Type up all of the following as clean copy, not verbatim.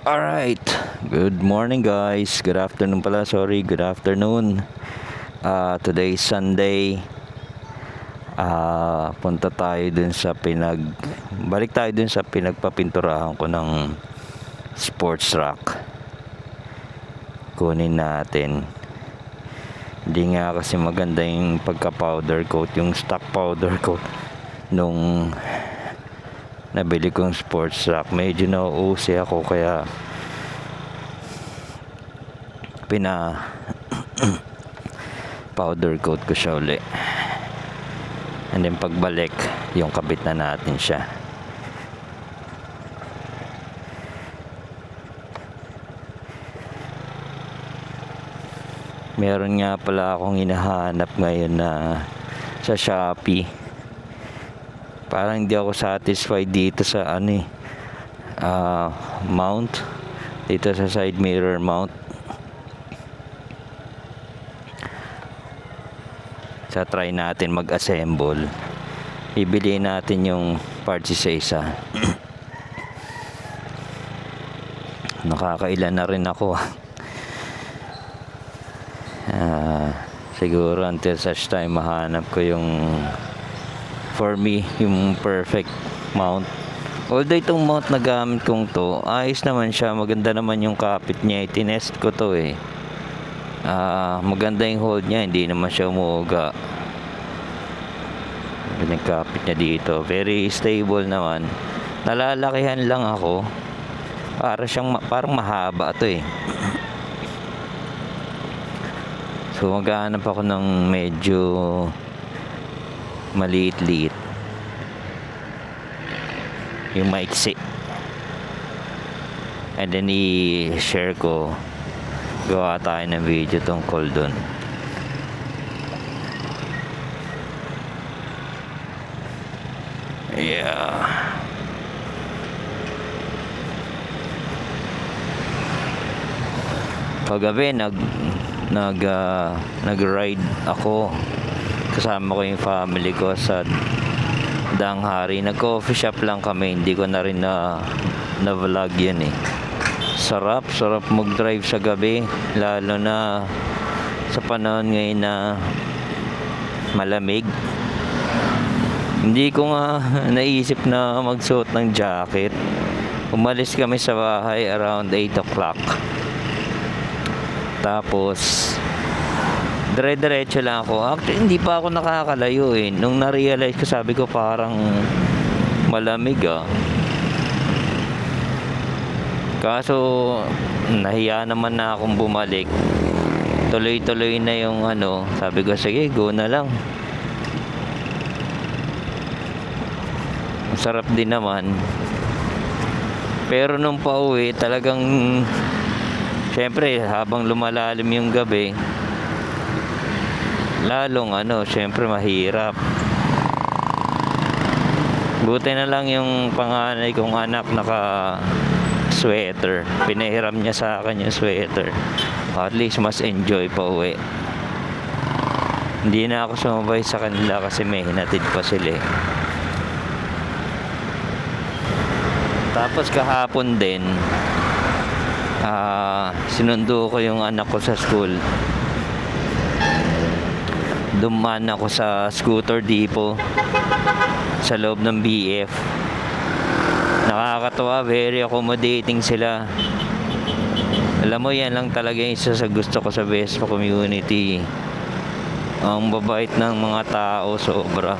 Alright, good morning guys. Good afternoon pala, sorry, good afternoon. Today is Sunday. Punta tayo dun sa balik tayo dun sa pinagpapinturahan ko ng sports rack. Kunin natin. Hindi nga kasi maganda yung pagka powder coat, yung stock powder coat nung nabili kong sports rack. Medyo nauusi ako kaya powder coat ko siya uli, and then pagbalik yung kabit na natin siya. Meron nga pala akong hinahanap ngayon na sa Shopee. Parang hindi ako satisfied dito sa mount, dito sa side mirror mount. So try natin mag-assemble. Ibili natin yung parts isa-isa. Nakakailan na rin ako. Siguro until such time mahanap ko yung, for me, yung perfect mount. Although itong mount na gamit kong to, ayos naman siya, maganda naman yung kapit niya. Tinest ko to maganda yung hold niya, hindi naman siya umuuga. Yung kapit niya dito, very stable naman. Nalalakihan lang ako. Parang mahaba to . So maghahanap ako ng medyo maliit-liit, yung maiksi, and then i-share ko, gawa tayo ng video tungkol dun. Paggabi nag-ride ako, kasama ko yung family ko sa Danghari. Nag-coffee shop lang kami, hindi ko na rin na vlog yun . Sarap mag-drive sa gabi, lalo na sa panahon ngayon na malamig. Hindi ko nga naisip na magsuot ng jacket. Umalis kami sa bahay around 8 o'clock. Tapos dire-diretso lang ako. Actually, hindi pa ako nakakalayo . Nung na-realize ko, sabi ko parang malamig . Kaso nahiya naman na akong bumalik. Tuloy-tuloy na yung sabi ko, sige, go na lang. Sarap din naman. Pero nung pauwi, talagang syempre habang lumalalim yung gabi, lalong syempre mahirap. Buti na lang yung panganay kong anak naka sweater, pinahiram niya sa akin yung sweater. At least mas enjoy pa uwi. Hindi na ako sumabay sa kanila kasi may hinatid pa sila . Tapos kahapon din, sinundo ko yung anak ko sa school. Dumaan ako sa scooter depot sa loob ng BF. Nakakatawa, very accommodating sila. Alam mo, yan lang talaga yung isa sa gusto ko sa Vespa community. Ang babait ng mga tao, sobra.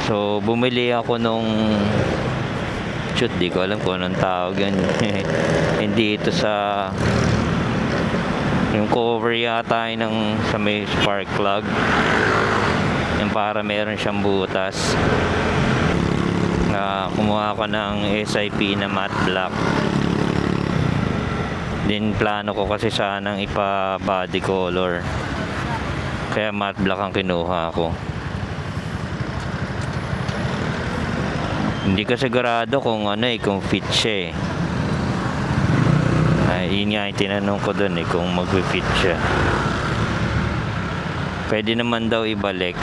So bumili ako nung di ko alam kung anong tawag yan. Hindi ito sa yung cover yata sa may spark plug, yung para meron siyang butas. Kumuha ko ng SIP na matte black. Din plano ko kasi sanang ipa body color, kaya matte black ang kinuha ko. Hindi ko sigurado kung kung fit siya . yun nga yung tinanong ko dun eh, kung mag-fit siya. Pwede naman daw ibalik.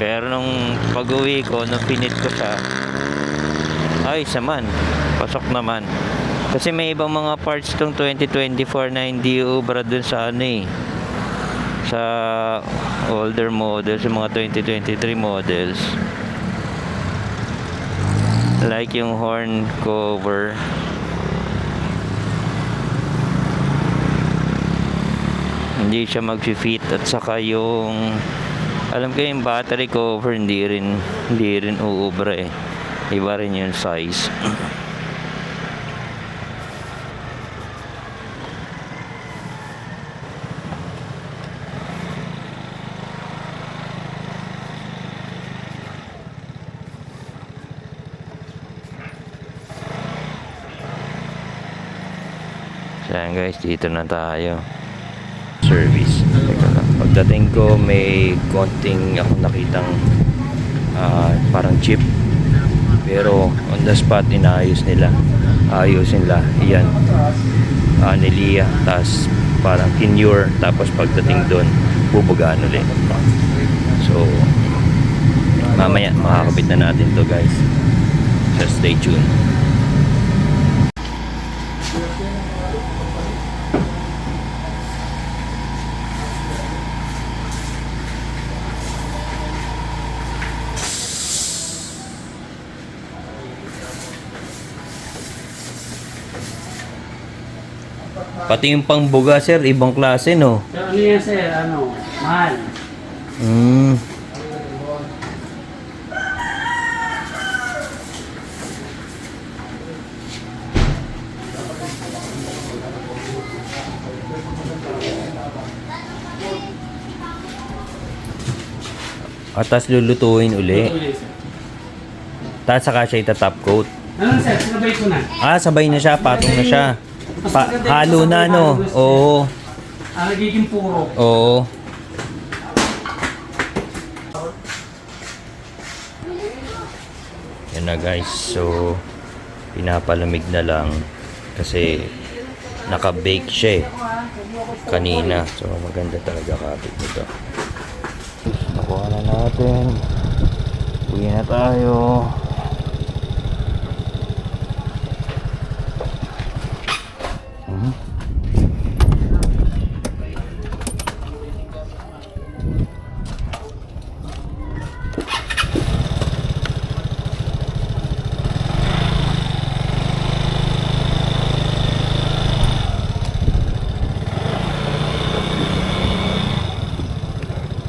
Pero nung pag-uwi ko, nung pinit ko siya, ay saman, pasok naman. Kasi may ibang mga parts tong 2024 na hindi ubra dun sa ano eh, sa older models, yung mga 2023 models. Like yung horn cover. Hindi siya mag-fit, at saka yung alam ko yung battery cover hindi rin uubra eh. Iba rin yung size. So yan guys, dito na tayo. Service. Teka lang. Pagdating ko, may konting ako nakitang parang chip. Pero on the spot, inaayos nila. Ayusin nila. Yan. Nilia. Tapos parang kinure. Tapos pagdating doon, bubugaan ulit. So, mamaya makakabit na natin to guys. So stay tuned. Pati yung pangbuga sir, ibang klase no? So, ano yan sir? Ano? Mahal. At tas lulutuin uli. Tapos saka siya itatop coat. Ano sir? Sinabay ko na. Sabay na siya, patong na siya. Halo na no? Oo. Nagiging puro. Oo. Yan na guys. So, pinapalamig na lang. Kasi, naka-bake siya eh. Kanina. So, maganda talaga kapit nito. Nakuha na natin. Uwi na tayo.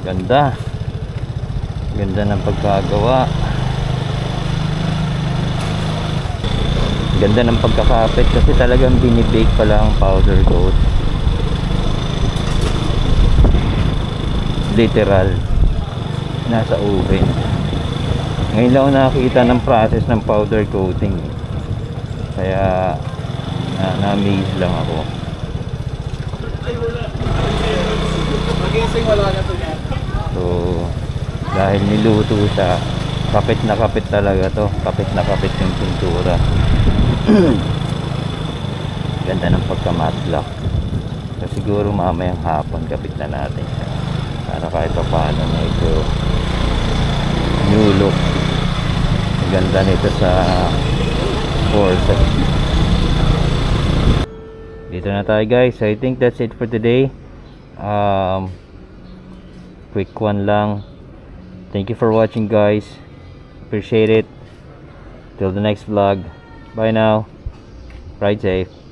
Ganda. Ganda ng pagkagawa. Ganda ng pagkakapit kasi talagang binibake pala ang powder coat. Literal. Nasa oven. Ngayon lang ako nakakita ng process ng powder coating. Kaya na-amaze lang ako. So, dahil niluto siya, kapit na kapit talaga to. Kapit na kapit yung pintura. Ganda ng pagka-matte black. So, siguro mamayang hapon kapit na natin siya. Para kahit pa paano na ito new look. Ganda nito sa Corsa. Dito na tayo guys. So, I think that's it for today. Quick one lang. Thank you for watching guys. Appreciate it. Till the next vlog. Bye now. Ride safe.